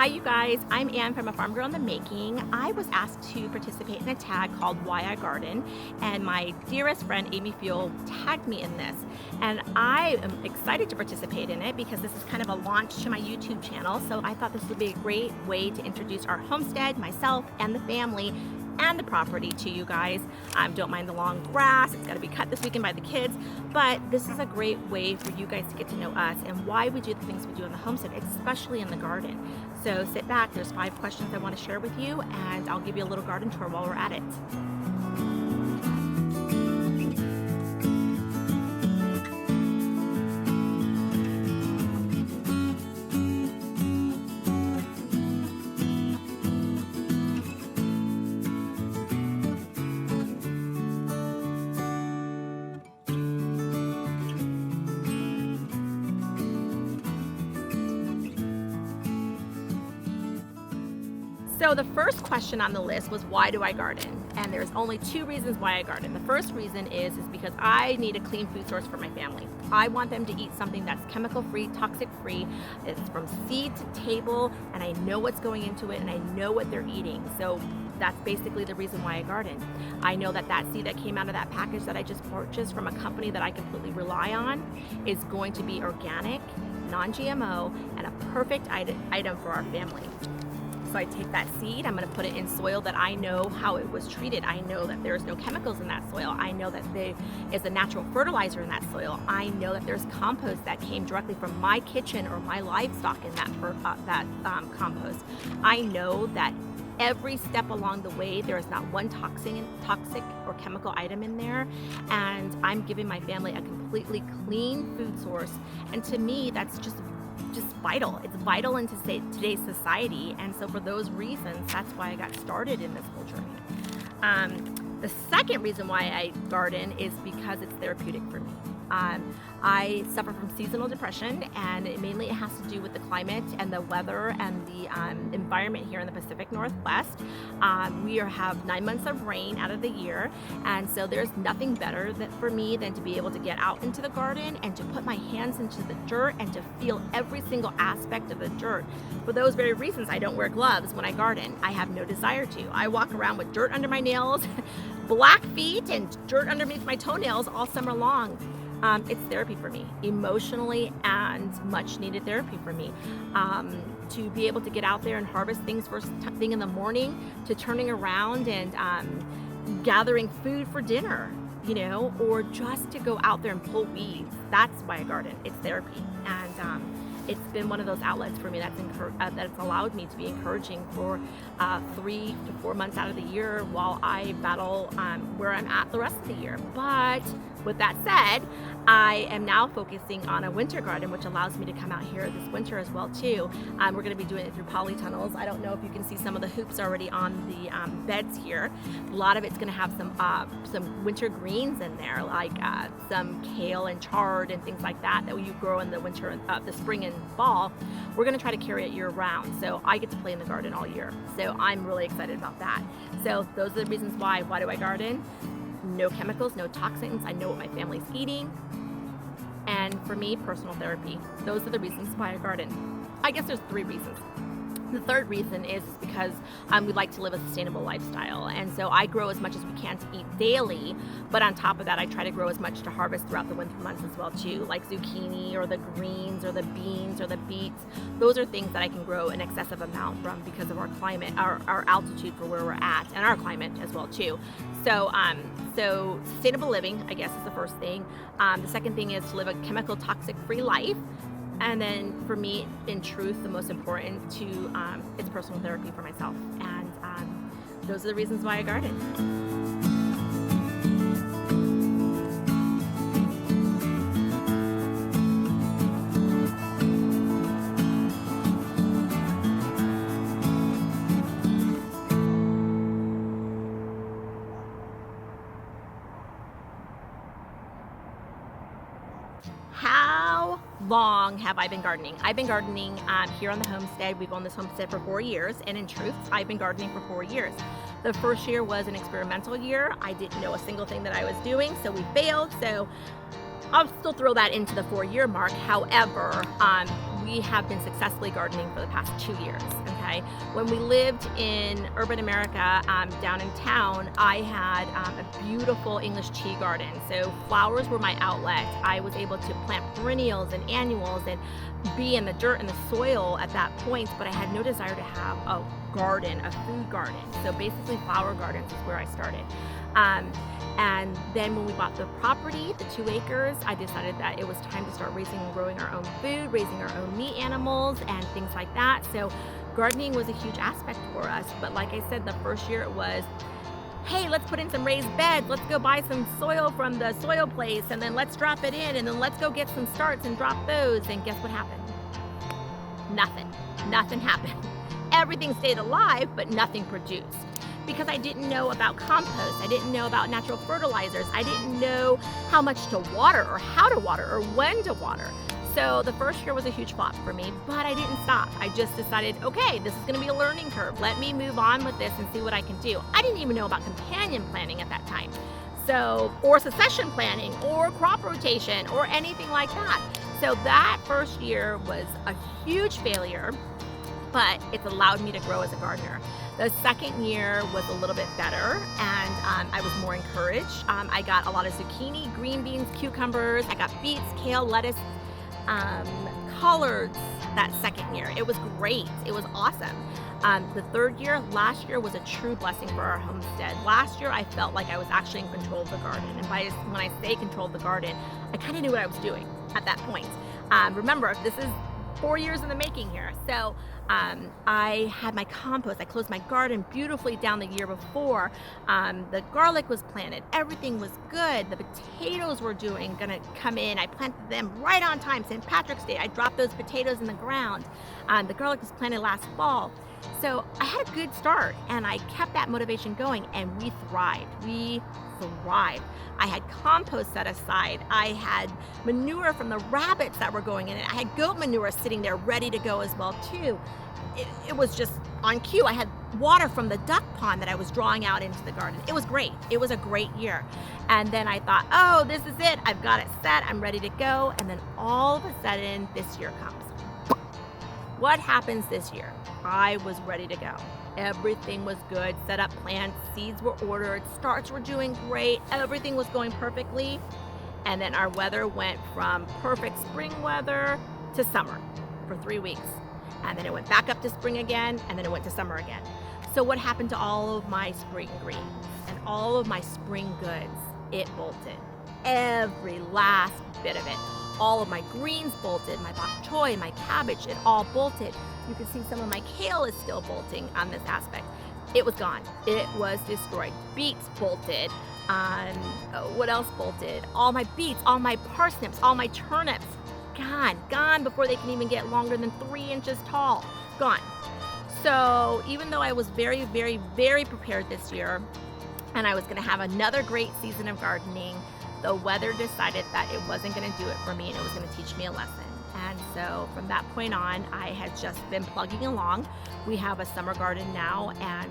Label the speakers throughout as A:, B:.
A: Hi, you guys. I'm Ann from A Farm Girl in the Making. I was asked to participate in a tag called Why I Garden, and my dearest friend Amy Fuel tagged me in this. And I am excited to participate in it because this is kind of a launch to my YouTube channel. So I thought this would be a great way to introduce our homestead, myself, and the family and the property to you guys. Don't mind the long grass. It's got to be cut this weekend by the kids, but this is a great way for you guys to get to know us and why we do the things we do in the homestead, especially in the garden. So sit back. There's 5 questions I want to share with you, and I'll give you a little garden tour while we're at it. So the first question on the list was, why do I garden? And there's only 2 reasons why I garden. The first reason is because I need a clean food source for my family. I want them to eat something that's chemical free, toxic free. It's from seed to table, and I know what's going into it, and I know what they're eating. So that's basically the reason why I garden. I know that that seed that came out of that package that I just purchased from a company that I completely rely on is going to be organic, non-GMO, and a perfect item for our family. So I take that seed, I'm going to put it in soil that I know how it was treated. I know that there's no chemicals in that soil. I know that there is a natural fertilizer in that soil. I know that there's compost that came directly from my kitchen or my livestock in that compost. I know that every step along the way, there is not one toxic or chemical item in there, and I'm giving my family a completely clean food source. And to me, that's just vital. It's vital into today's society, and so for those reasons, that's why I got started in this whole journey. The second reason why I garden is because it's therapeutic for me. I suffer from seasonal depression, and mainly it has to do with the climate and the weather and the environment here in the Pacific Northwest. We have 9 months of rain out of the year, and so there's nothing better for me than to be able to get out into the garden and to put my hands into the dirt and to feel every single aspect of the dirt. For those very reasons, I don't wear gloves when I garden. I have no desire to. I walk around with dirt under my nails, black feet, and dirt underneath my toenails all summer long. It's therapy for me, emotionally, and much needed therapy for me. To be able to get out there and harvest things first thing in the morning, to turning around and gathering food for dinner, or just to go out there and pull weeds. That's why I garden. It's therapy, and it's been one of those outlets for me that's allowed me to be encouraging for 3 to 4 months out of the year while I battle where I'm at the rest of the year. But with that said, I am now focusing on a winter garden, which allows me to come out here this winter as well too. We're going to be doing it through polytunnels. I don't know if you can see some of the hoops already on the beds here. A lot of it's going to have some winter greens in there, like some kale and chard and things like that you grow in the winter, the spring and fall. We're going to try to carry it year round, so I get to play in the garden all year. So I'm really excited about that. So those are the reasons why. Why do I garden? No chemicals, no toxins. I know what my family's eating. And for me, personal therapy. Those are the reasons why I garden. I guess there's 3 reasons. The third reason is because we like to live a sustainable lifestyle, and so I grow as much as we can to eat daily, but on top of that, I try to grow as much to harvest throughout the winter months as well too, like zucchini or the greens or the beans or the beets. Those are things that I can grow an excessive amount from because of our climate, our altitude for where we're at, and our climate as well too. So sustainable living, I guess, is the first thing. The second thing is to live a chemical toxic-free life. And then for me, in truth, the most important it's personal therapy for myself. And those are the reasons why I garden. How long have I been gardening? I've been gardening here on the homestead. We've owned this homestead for 4 years, and in truth, I've been gardening for 4 years. The first year was an experimental year. I didn't know a single thing that I was doing, so we failed. So I'll still throw that into the 4-year mark. However, we have been successfully gardening for the past 2 years, okay? When we lived in urban America, down in town, I had a beautiful English tea garden. So flowers were my outlet. I was able to plant perennials and annuals and be in the dirt and the soil at that point, but I had no desire to have a garden, a food garden. So basically flower gardens is where I started. And then when we bought the property, the 2 acres, I decided that it was time to start raising and growing our own food, raising our own meat animals and things like that. So gardening was a huge aspect for us. But like I said, the first year it was, hey, let's put in some raised beds. Let's go buy some soil from the soil place and then let's drop it in and then let's go get some starts and drop those. And guess what happened? Nothing happened. Everything stayed alive, but nothing produced. Because I didn't know about compost, I didn't know about natural fertilizers, I didn't know how much to water or how to water or when to water. So the first year was a huge flop for me, but I didn't stop. I just decided, okay, this is gonna be a learning curve. Let me move on with this and see what I can do. I didn't even know about companion planting at that time. So, or succession planting, or crop rotation, or anything like that. So that first year was a huge failure, but it's allowed me to grow as a gardener. The second year was a little bit better, and I was more encouraged. I got a lot of zucchini, green beans, cucumbers. I got beets, kale, lettuce, collards that second year. It was great. It was awesome. The third year, last year was a true blessing for our homestead. Last year, I felt like I was actually in control of the garden. And when I say control of the garden, I kind of knew what I was doing at that point. Remember, this is 4 years in the making here. So I had my compost. I closed my garden beautifully down the year before. The garlic was planted. Everything was good. The potatoes were gonna come in. I planted them right on time. St. Patrick's Day, I dropped those potatoes in the ground. The garlic was planted last fall. So I had a good start and I kept that motivation going and we thrived. I had compost set aside. I had manure from the rabbits that were going in it. I had goat manure sitting there ready to go as well too. It was just on cue. I had water from the duck pond that I was drawing out into the garden. It was great. It was a great year. And then I thought, oh, this is it. I've got it set. I'm ready to go. And then all of a sudden this year comes. What happens this year? I was ready to go. Everything was good, set up plants, seeds were ordered, starts were doing great, everything was going perfectly. And then our weather went from perfect spring weather to summer for 3 weeks. And then it went back up to spring again, and then it went to summer again. So what happened to all of my spring greens and all of my spring goods? It bolted. Every last bit of it. All of my greens bolted, my bok choy, my cabbage, it all bolted. You can see some of my kale is still bolting on this aspect. It was gone. It was destroyed. Beets bolted. What else bolted? All my beets, all my parsnips, all my turnips, gone before they can even get longer than 3 inches tall. Gone. So even though I was very, very, very prepared this year, and I was gonna have another great season of gardening, the weather decided that it wasn't going to do it for me and it was going to teach me a lesson. And so from that point on, I had just been plugging along. We have a summer garden now, and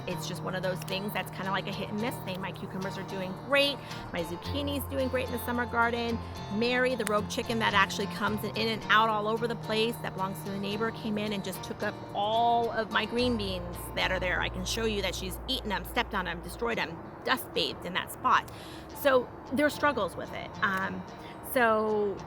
A: it's just one of those things that's kind of like a hit and miss thing. My cucumbers are doing great. My zucchini's doing great in the summer garden. Mary, the rogue chicken that actually comes in and out all over the place, that belongs to the neighbor, came in and just took up all of my green beans that are there. I can show you that she's eaten them, stepped on them, destroyed them, dust bathed in that spot. So there are struggles with it. So,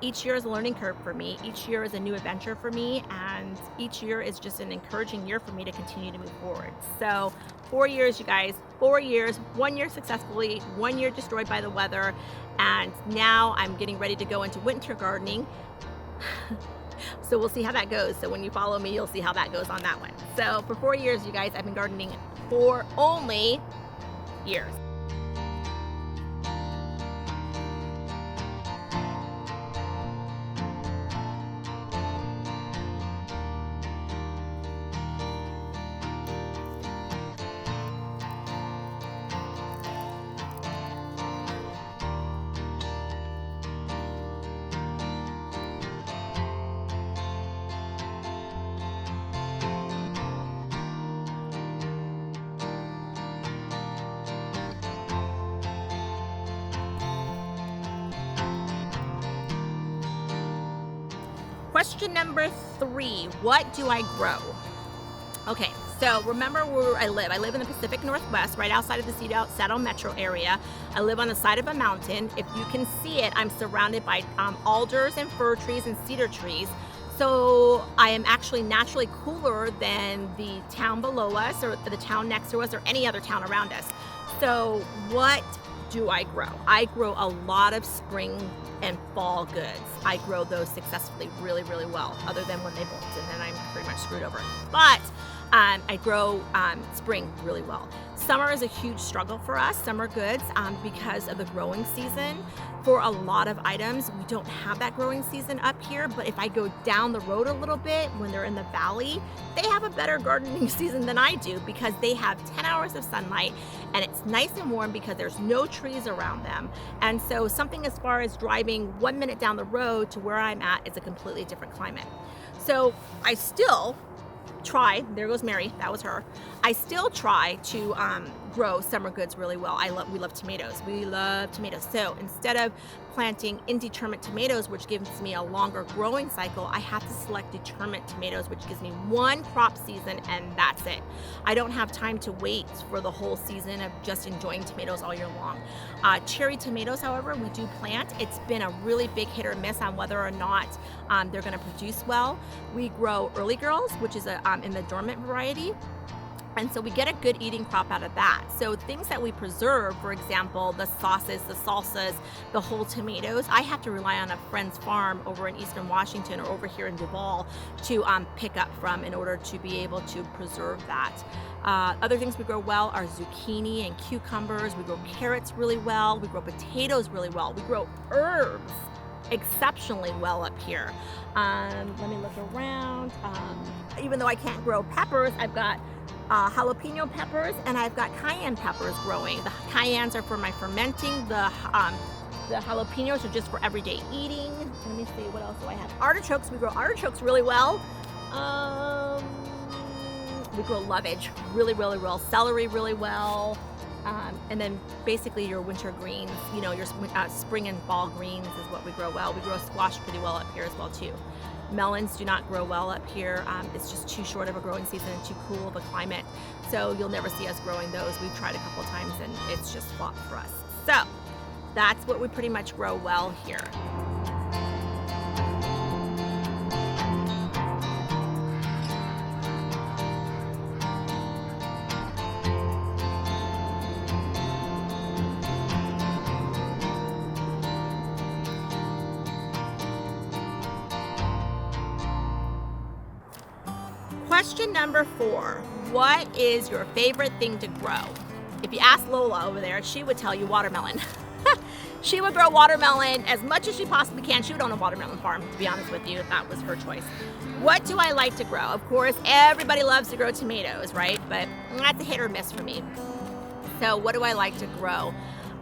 A: each year is a learning curve for me. Each year is a new adventure for me. And each year is just an encouraging year for me to continue to move forward. So 4 years, you guys, 4 years, 1 year successfully, 1 year destroyed by the weather. And now I'm getting ready to go into winter gardening. So we'll see how that goes. So when you follow me, you'll see how that goes on that one. So for 4 years, you guys, I've been gardening for only years. Question number 3, what do I grow? Okay, so remember where I live. I live in the Pacific Northwest, right outside of the Seattle metro area. I live on the side of a mountain. If you can see it, I'm surrounded by alders and fir trees and cedar trees. So I am actually naturally cooler than the town below us or the town next to us or any other town around us. So what do I grow? I grow a lot of spring and fall goods. I grow those successfully really, really well, other than when they bolt, and then I'm pretty much screwed over. But I grow spring really well. Summer is a huge struggle for us, summer goods, because of the growing season. For a lot of items, we don't have that growing season up here, but if I go down the road a little bit, when they're in the valley, they have a better gardening season than I do because they have 10 hours of sunlight and it's nice and warm because there's no trees around them. And so something as far as driving 1 minute down the road to where I'm at is a completely different climate. So I still try, there goes Mary, that was her. I still try to grow summer goods really well. We love tomatoes. We love tomatoes. So instead of planting indeterminate tomatoes, which gives me a longer growing cycle, I have to select determinate tomatoes, which gives me one crop season and that's it. I don't have time to wait for the whole season of just enjoying tomatoes all year long. Cherry tomatoes, however, we do plant. It's been a really big hit or miss on whether or not they're going to produce well. We grow early girls, which is in the dormant variety. And so we get a good eating crop out of that. So things that we preserve, for example, the sauces, the salsas, the whole tomatoes, I have to rely on a friend's farm over in Eastern Washington or over here in Duval to pick up from in order to be able to preserve that. Other things we grow well are zucchini and cucumbers. We grow carrots really well. We grow potatoes really well. We grow herbs exceptionally well up here. Let me look around. Even though I can't grow peppers, I've got jalapeno peppers and I've got cayenne peppers growing. The cayennes are for my fermenting. The jalapenos are just for everyday eating. Let me see, what else do I have? Artichokes, we grow artichokes really well. We grow lovage really, really well. Celery really well. And then basically your winter greens, you know, your spring and fall greens is what we grow well. We grow squash pretty well up here as well too. Melons do not grow well up here. It's just too short of a growing season and too cool of a climate. So you'll never see us growing those. We've tried a couple of times and it's just flopped for us. So that's what we pretty much grow well here. Question number 4, what is your favorite thing to grow? If you ask Lola over there, she would tell you watermelon. She would grow watermelon as much as she possibly can. She would own a watermelon farm, to be honest with you. That was her choice. What do I like to grow? Of course, everybody loves to grow tomatoes, right? But that's a hit or miss for me. So what do I like to grow?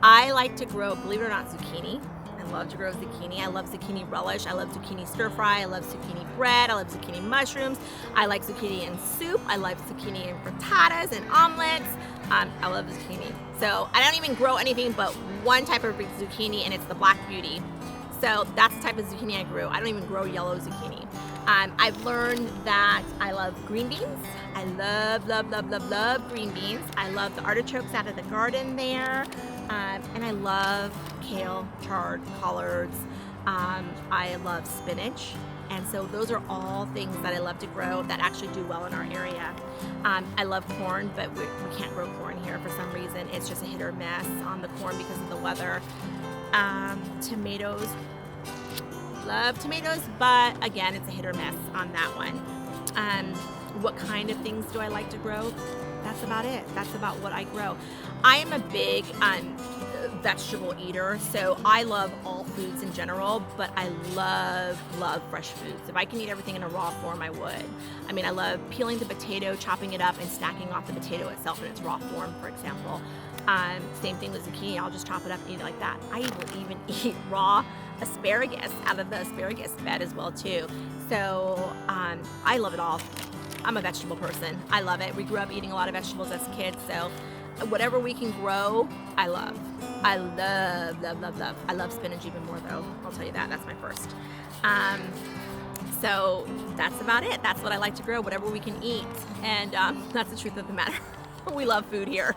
A: I like to grow, believe it or not, zucchini. I love to grow zucchini. I love zucchini relish. I love zucchini stir fry. I love zucchini bread. I love zucchini mushrooms. I like zucchini in soup. I love zucchini in frittatas and omelets. I love zucchini. So I don't even grow anything but one type of zucchini, and it's the Black Beauty. So that's the type of zucchini I grew. I don't even grow yellow zucchini. I've learned that I love green beans. I love, love, love, love, love green beans. I love the artichokes out of the garden there. And I love kale, chard, collards. I love spinach. And so those are all things that I love to grow that actually do well in our area. I love corn, but we can't grow corn here for some reason. It's just a hit or miss on the corn because of the weather. Tomatoes, love tomatoes, but again, it's a hit or miss on that one. What kind of things do I like to grow? That's about it. That's about what I grow. I am a big vegetable eater, so I love all foods in general, but I love fresh foods. If I can eat everything in a raw form, I would. I mean, I love peeling the potato, chopping it up, and snacking off the potato itself in its raw form, for example. Same thing with zucchini. I'll just chop it up and eat it like that. I will even eat raw asparagus out of the asparagus bed as well too. So I love it all. I'm a vegetable person. I love it. We grew up eating a lot of vegetables as kids, so whatever we can grow, I love. I love, love, love, love. I love spinach even more though. I'll tell you that. That's my first. So that's about it. That's what I like to grow, whatever we can eat. And that's the truth of the matter. We love food here.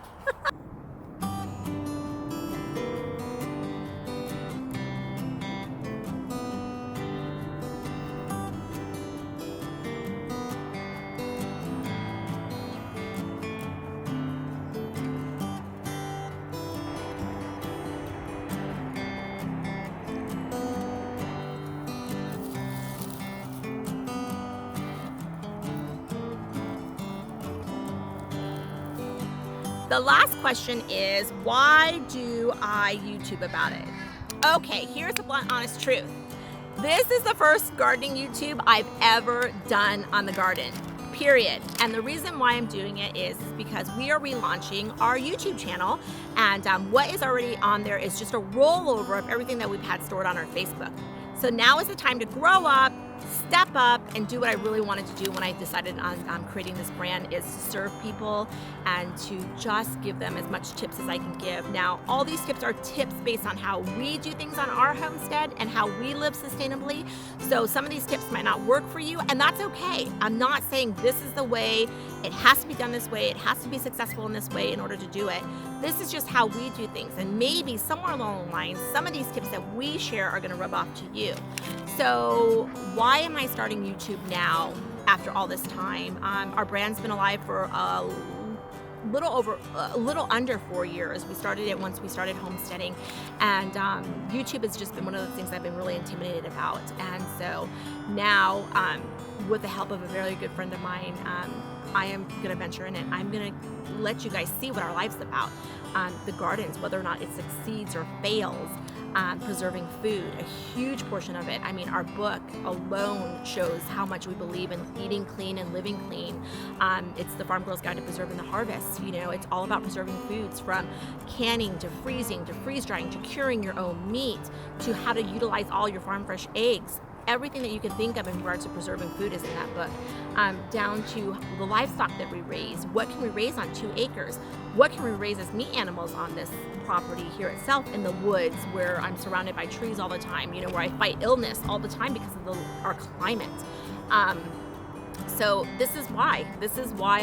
A: The last question is, why do I YouTube about it? Okay, here's the blunt, honest truth. This is the first gardening YouTube I've ever done on the garden, period. And the reason why I'm doing it is because we are relaunching our YouTube channel, and what is already on there is just a rollover of everything that we've had stored on our Facebook. So now is the time to grow up, step up, and do what I really wanted to do when I decided on creating this brand, is to serve people and to just give them as much tips as I can give. Now, all these tips are tips based on how we do things on our homestead and how we live sustainably. So some of these tips might not work for you, and that's okay. I'm not saying this is the way, it has to be done this way, it has to be successful in this way in order to do it. This is just how we do things, and maybe somewhere along the line, some of these tips that we share are gonna rub off to you. So why am I starting YouTube now after all this time? Our brand's been alive for a little under 4 years. We started it once we started homesteading, and YouTube has just been one of the things I've been really intimidated about. And so now, with the help of a very good friend of mine, I am gonna venture in it. I'm gonna let you guys see what our life's about. The gardens, whether or not it succeeds or fails. Preserving food, a huge portion of it. I mean, our book alone shows how much we believe in eating clean and living clean. It's the Farm Girl's Guide to Preserving the Harvest. You know, it's all about preserving foods, from canning to freezing to freeze drying to curing your own meat to how to utilize all your farm fresh eggs. Everything that you can think of in regards to preserving food is in that book, down to the livestock that we raise. What can we raise on 2 acres? What can we raise as meat animals on this property here itself in the woods, where I'm surrounded by trees all the time, you know, where I fight illness all the time because of our climate. So this is why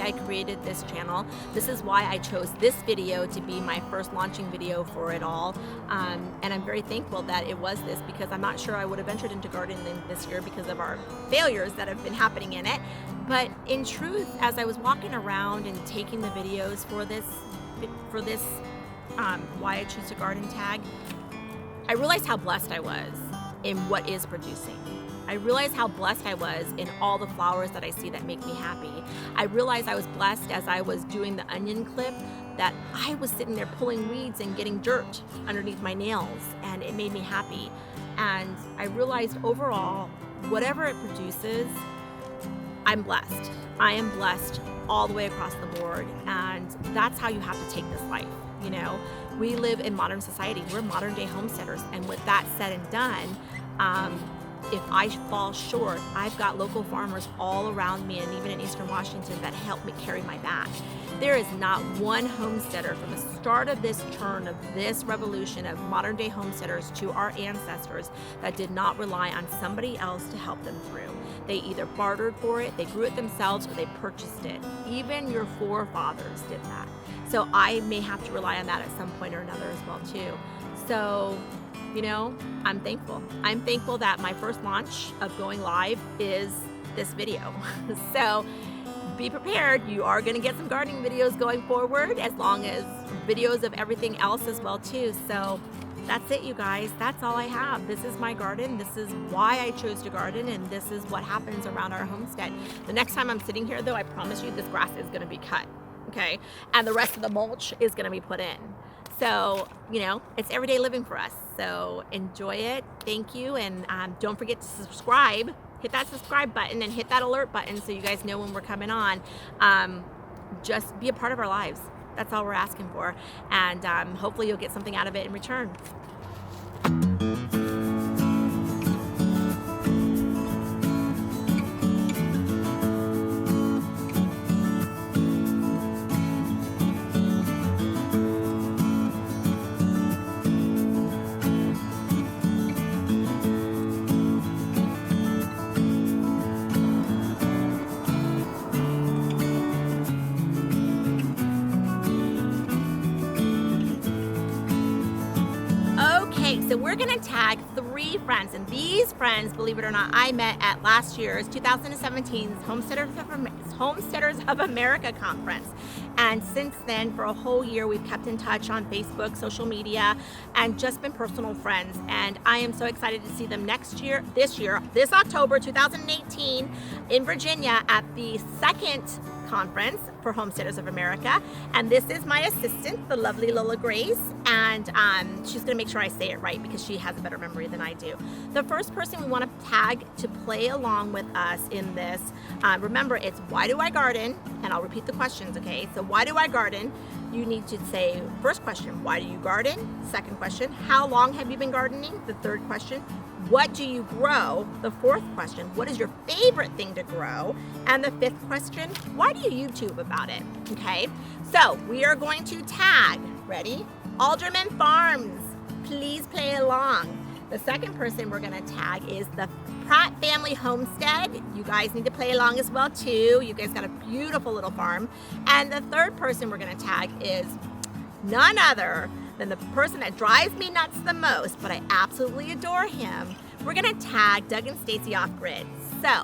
A: I created this channel. This is why I chose this video to be my first launching video for it all. And I'm very thankful that it was this, because I'm not sure I would have ventured into gardening this year because of our failures that have been happening in it. But in truth, as I was walking around and taking the videos for this Why I Choose to Garden tag, I realized how blessed I was in what is producing. I realized how blessed I was in all the flowers that I see that make me happy. I realized I was blessed as I was doing the onion clip, that I was sitting there pulling weeds and getting dirt underneath my nails, and it made me happy. And I realized overall, whatever it produces, I'm blessed. I am blessed all the way across the board, and that's how you have to take this life. You know, we live in modern society. We're modern day homesteaders, and with that said and done, if I fall short, I've got local farmers all around me, and even in Eastern Washington, that help me carry my back. There is not one homesteader from the start of this turn of this revolution of modern day homesteaders to our ancestors that did not rely on somebody else to help them through. They either bartered for it, they grew it themselves, or they purchased it. Even your forefathers did that. So I may have to rely on that at some point or another as well too. So, you know, I'm thankful. I'm thankful that my first launch of going live is this video. So be prepared. You are going to get some gardening videos going forward, as long as videos of everything else as well too. So that's it, you guys. That's all I have. This is my garden. This is why I chose to garden, and this is what happens around our homestead. The next time I'm sitting here, though, I promise you this grass is going to be cut, okay? And the rest of the mulch is going to be put in. So, you know, it's everyday living for us. So enjoy it. Thank you. And don't forget to subscribe. Hit that subscribe button and hit that alert button so you guys know when we're coming on. Just be a part of our lives. That's all we're asking for. And hopefully you'll get something out of it in return. so we're gonna tag 3 friends, and these friends, believe it or not, I met at last year's 2017's Homesteaders of America conference. And since then, for a whole year, we've kept in touch on Facebook, social media, and just been personal friends. And I am so excited to see them this October 2018 in Virginia at the 2nd conference for Homesteaders of America. And this is my assistant, the lovely Lola Grace, and she's gonna make sure I say it right because she has a better memory than I do. The first person we want to tag to play along with us in this, remember, it's why do I garden? And I'll repeat the questions, okay? So why do I garden? You need to say, first question, why do you garden? Second question, how long have you been gardening? The third question, what do you grow? The fourth question, what is your favorite thing to grow? And the fifth question, why do you YouTube about it? Okay, so we are going to tag, ready? Alderman Farms, please play along. The second person we're gonna tag is the Pratt Family Homestead. You guys need to play along as well too. You guys got a beautiful little farm. And the third person we're gonna tag is none other than the person that drives me nuts the most, but I absolutely adore him. We're gonna tag Doug and Stacy Off Grid. So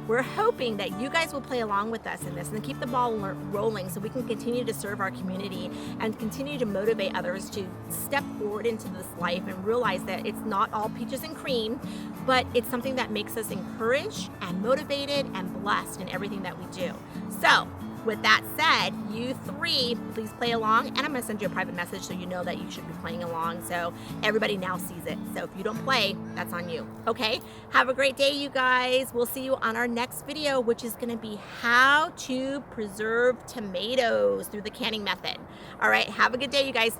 A: we're hoping that you guys will play along with us in this and keep the ball rolling so we can continue to serve our community and continue to motivate others to step forward into this life and realize that it's not all peaches and cream, but it's something that makes us encouraged and motivated and blessed in everything that we do. So with that said, you 3, please play along, and I'm gonna send you a private message so you know that you should be playing along so everybody now sees it. So if you don't play, that's on you, okay? Have a great day, you guys. We'll see you on our next video, which is gonna be how to preserve tomatoes through the canning method. All right, have a good day, you guys.